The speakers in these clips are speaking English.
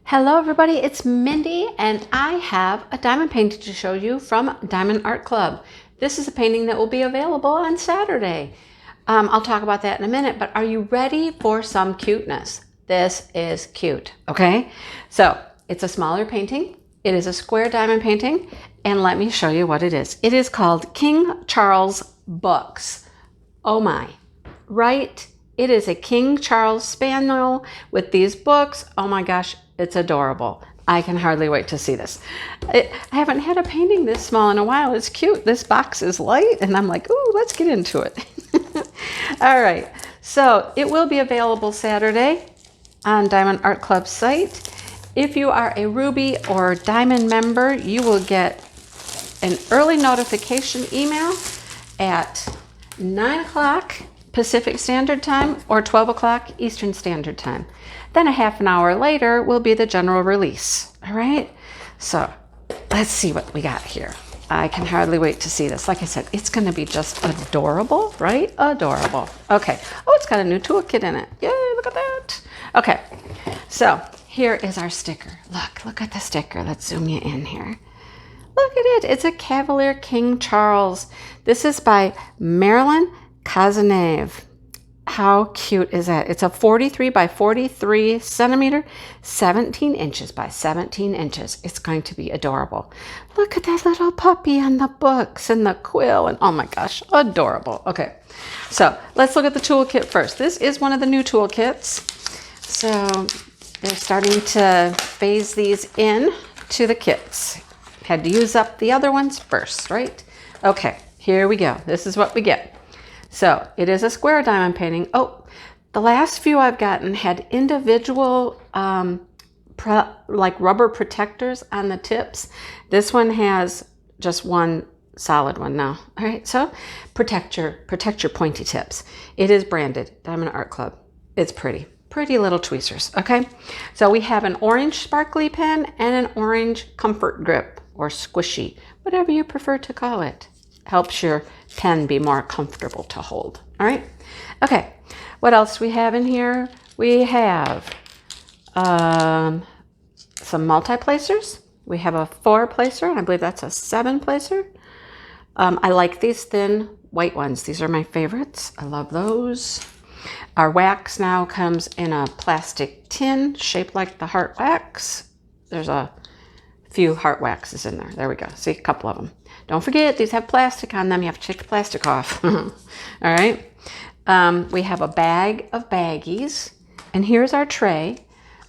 Hello everybody, it's Mindy and I have a diamond painting to show you from Diamond Art Club. This is a painting that will be available on Saturday. I'll talk about that in a minute, but are you ready for some cuteness? This is cute, okay? So it's a smaller painting. It is a square diamond painting, and let me show you what it is. It is called King Charles Books. Oh my, right? It is a King Charles Spaniel with these books. Oh my gosh, it's adorable. I can hardly wait to see this. I haven't had a painting this small in a while. It's cute. This box is light and I'm like, ooh, let's get into it. All right, so it will be available Saturday on Diamond Art Club site. If you are a Ruby or Diamond member, you will get an early notification email at 9 o'clock Pacific Standard Time or 12 o'clock Eastern Standard Time. Then a half an hour later will be the general release. All right, so let's see what we got here. I can hardly wait to see this. Like I said, it's going to be just adorable, right? Adorable. Okay. Oh, it's got a new toolkit in it. Yay, look at that. Okay, so here is our sticker. Look at the sticker. Let's zoom you in here. Look at it. It's a Cavalier King Charles. This is by Maryline Cazenave. How cute is that? It's a 43 by 43 centimeter, 17 inches by 17 inches. It's going to be adorable. Look at that little puppy and the books and the quill, and oh my gosh, adorable. Okay, so let's look at the toolkit first. This is one of the new toolkits. So they're starting to phase these in to the kits. Had to use up the other ones first, right? Okay, here we go. This is what we get. So it is a square diamond painting. Oh, the last few I've gotten had individual like rubber protectors on the tips. This one has just one solid one now. All right, so protect your pointy tips. It is branded Diamond Art Club. It's pretty little tweezers. Okay, so we have an orange sparkly pen and an orange comfort grip or squishy, whatever you prefer to call it. Helps your pen be more comfortable to hold. All right. Okay. What else do we have in here? We have some multi-placers. We have a 4-placer, and I believe that's a 7-placer. I like these thin white ones. These are my favorites. I love those. Our wax now comes in a plastic tin shaped like the heart wax. There's a few heart waxes in there. There we go. See, a couple of them. Don't forget, these have plastic on them. You have to take the plastic off. All right. We have a bag of baggies. And here's our tray.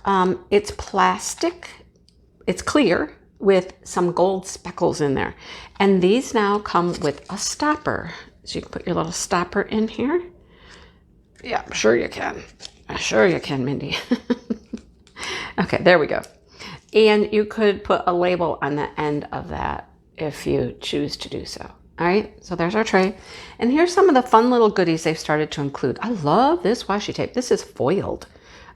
It's plastic. It's clear with some gold speckles in there. And these now come with a stopper. So you can put your little stopper in here. Yeah, I'm sure you can. I'm sure you can, Mindy. Okay, there we go. And you could put a label on the end of that if you choose to do so. All right, so there's our tray. And here's some of the fun little goodies they've started to include. I love this washi tape. This is foiled.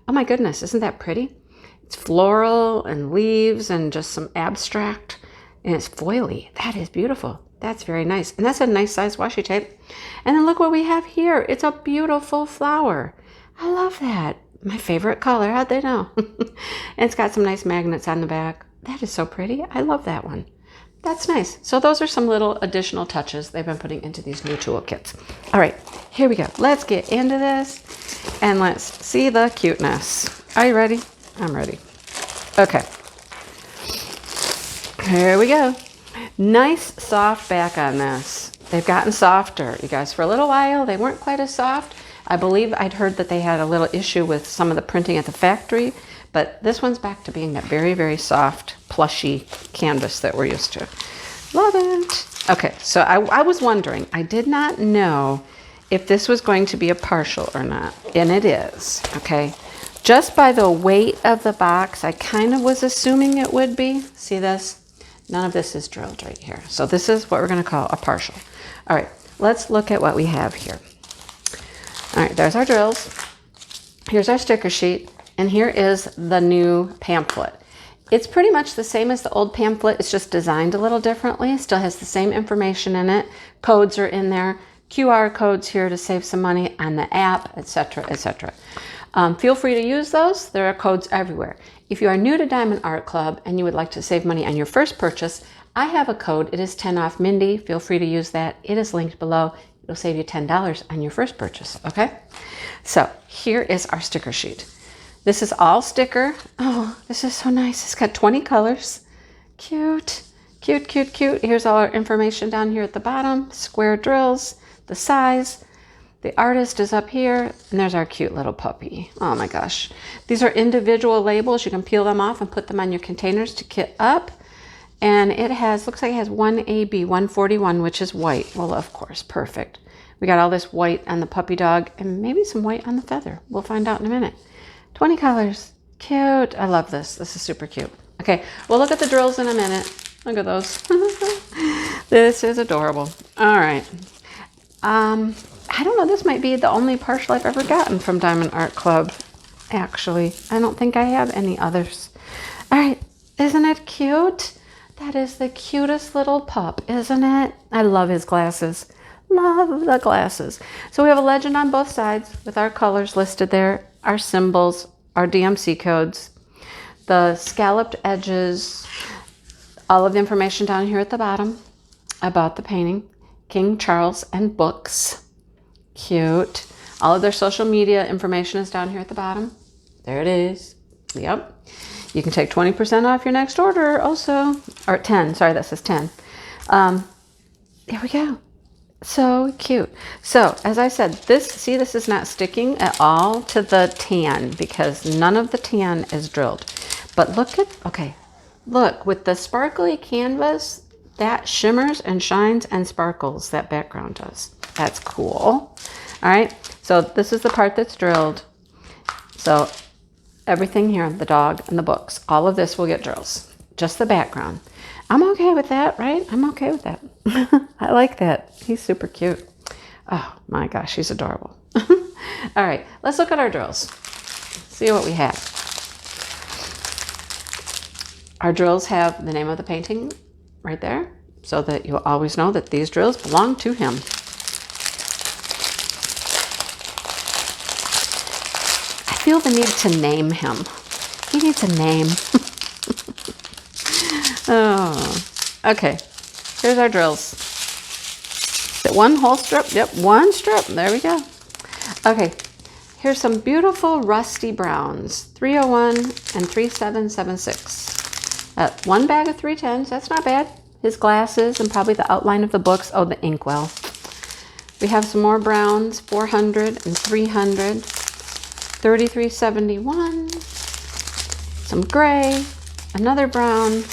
Oh my goodness, isn't that pretty? It's floral and leaves and just some abstract, and it's foily. That is beautiful. That's very nice. And that's a nice size washi tape. And then look what we have here. It's a beautiful flower. I love that. My favorite color. How'd they know? And it's got some nice magnets on the back. That is so pretty. I love that one. That's nice. So those are some little additional touches they've been putting into these new toolkits. All right, here we go. Let's get into this and let's see the cuteness. Are you ready? I'm ready. Okay. Here we go. Nice soft back on this. They've gotten softer, you guys. For a little while, they weren't quite as soft. I believe I'd heard that they had a little issue with some of the printing at the factory, but this one's back to being that very, very soft, plushy canvas that we're used to. Love it. Okay, so I was wondering, I did not know if this was going to be a partial or not, and it is, okay? Just by the weight of the box, I kind of was assuming it would be. See this? None of this is drilled right here. So this is what we're going to call a partial. All right, let's look at what we have here. All right, there's our drills. Here's our sticker sheet. And here is the new pamphlet. It's pretty much the same as the old pamphlet. It's just designed a little differently. It still has the same information in it. Codes are in there. QR codes here to save some money on the app, etc., etc. Feel free to use those. There are codes everywhere. If you are new to Diamond Art Club and you would like to save money on your first purchase, I have a code. It is 10 off Mindy. Feel free to use that. It is linked below. It'll save you $10 on your first purchase, okay? So here is our sticker sheet. This is all sticker. Oh, this is so nice. It's got 20 colors. Cute, cute, cute, cute. Here's all our information down here at the bottom. Square drills, the size. The artist is up here, and there's our cute little puppy. Oh my gosh. These are individual labels. You can peel them off and put them on your containers to kit up. And it has, looks like it has 1AB 141, which is white. Well, of course, perfect. We got all this white on the puppy dog and maybe some white on the feather. We'll find out in a minute. 20 colors. Cute. I love this. This is super cute. Okay, we'll look at the drills in a minute. Look at those. This is adorable. All right. I don't know. This might be the only partial I've ever gotten from Diamond Art Club, actually. I don't think I have any others. All right. Isn't it cute? That is the cutest little pup, isn't it? I love his glasses. Love the glasses. So we have a legend on both sides with our colors listed there, our symbols, our DMC codes, the scalloped edges, all of the information down here at the bottom about the painting, King Charles and books. Cute. All of their social media information is down here at the bottom. There it is. Yep. You can take 20% off your next order also, or 10, sorry, that says 10. There we go. So cute. So as I said, this is not sticking at all to the tan because none of the tan is drilled. But look at, okay, look, with the sparkly canvas, that shimmers and shines and sparkles, that background does. That's cool. All right, so this is the part that's drilled. So everything here, the dog and the books, all of this will get drills, just the background. I'm okay with that, right? I'm okay with that. I like that. He's super cute. Oh my gosh, he's adorable. All right, let's look at our drills. See what we have. Our drills have the name of the painting right there so that you'll always know that these drills belong to him. I feel the need to name him. He needs a name. Oh, okay. Here's our drills. Is it one whole strip? Yep, one strip. There we go. Okay, here's some beautiful rusty browns. 301 and 3776. One bag of 310s. That's not bad. His glasses and probably the outline of the books. Oh, the inkwell. We have some more browns. 400 and 300. 3371. Some gray. Another brown.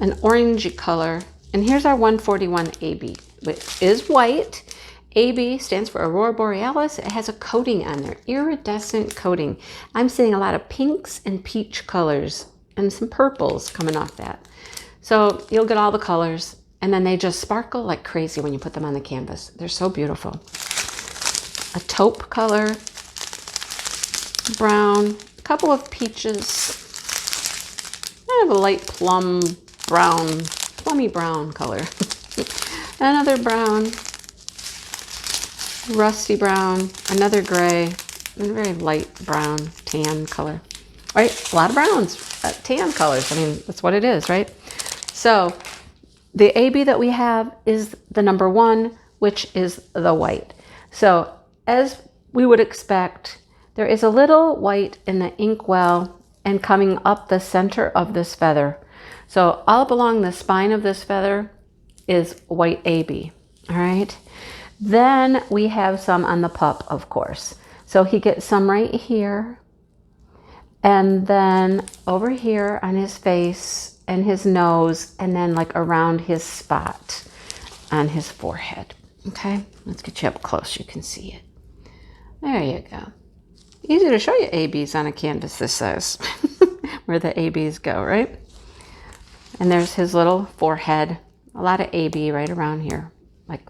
An orangey color. And here's our 141 AB, which is white. AB stands for Aurora Borealis. It has a coating on there, iridescent coating. I'm seeing a lot of pinks and peach colors and some purples coming off that. So you'll get all the colors and then they just sparkle like crazy when you put them on the canvas. They're so beautiful. A taupe color, brown, a couple of peaches, kind of a light plum brown, plummy brown color. Another brown, rusty brown, another gray, and a very light brown tan color. Right, a lot of browns, tan colors. I mean, that's what it is, right? So the AB that we have is the number 1, which is the white. So as we would expect, there is a little white in the inkwell and coming up the center of this feather. So all up along the spine of this feather is white AB, all right? Then we have some on the pup, of course. So he gets some right here, and then over here on his face and his nose, and then like around his spot on his forehead, okay? Let's get you up close so you can see it. There you go. Easy to show you ABs on a canvas this size, where the ABs go, right? And there's his little forehead, a lot of AB right around here, like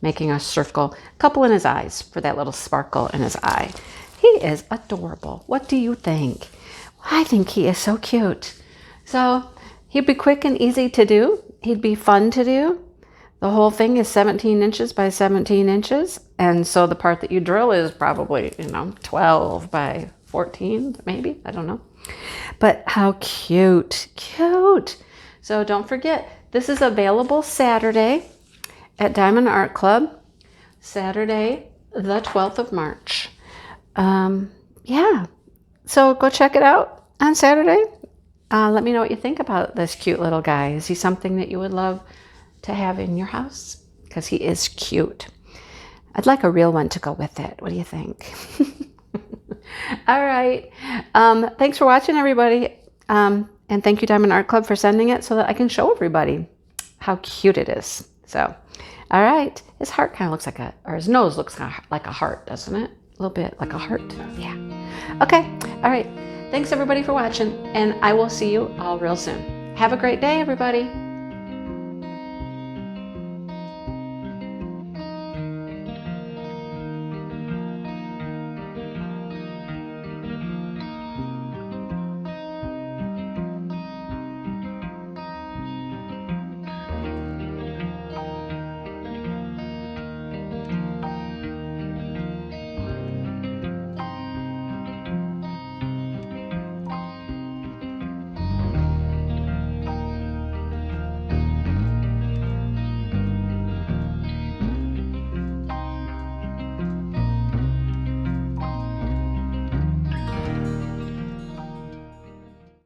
making a circle. A couple in his eyes for that little sparkle in his eye. He is adorable. What do you think? I think he is so cute. So he'd be quick and easy to do. He'd be fun to do. The whole thing is 17 inches by 17 inches. And so the part that you drill is probably, 12 by 14, maybe, I don't know. But how cute, cute. So don't forget, this is available Saturday at Diamond Art Club, Saturday, the 12th of March. Yeah, so go check it out on Saturday. Let me know what you think about this cute little guy. Is he something that you would love to have in your house? Because he is cute. I'd like a real one to go with it. What do you think? All right. Thanks for watching, everybody. And thank you, Diamond Art Club, for sending it so that I can show everybody how cute it is. So, all right. His heart kind of looks like or his nose looks kind of like a heart, doesn't it? A little bit like a heart. Yeah. Okay. All right. Thanks, everybody, for watching. And I will see you all real soon. Have a great day, everybody.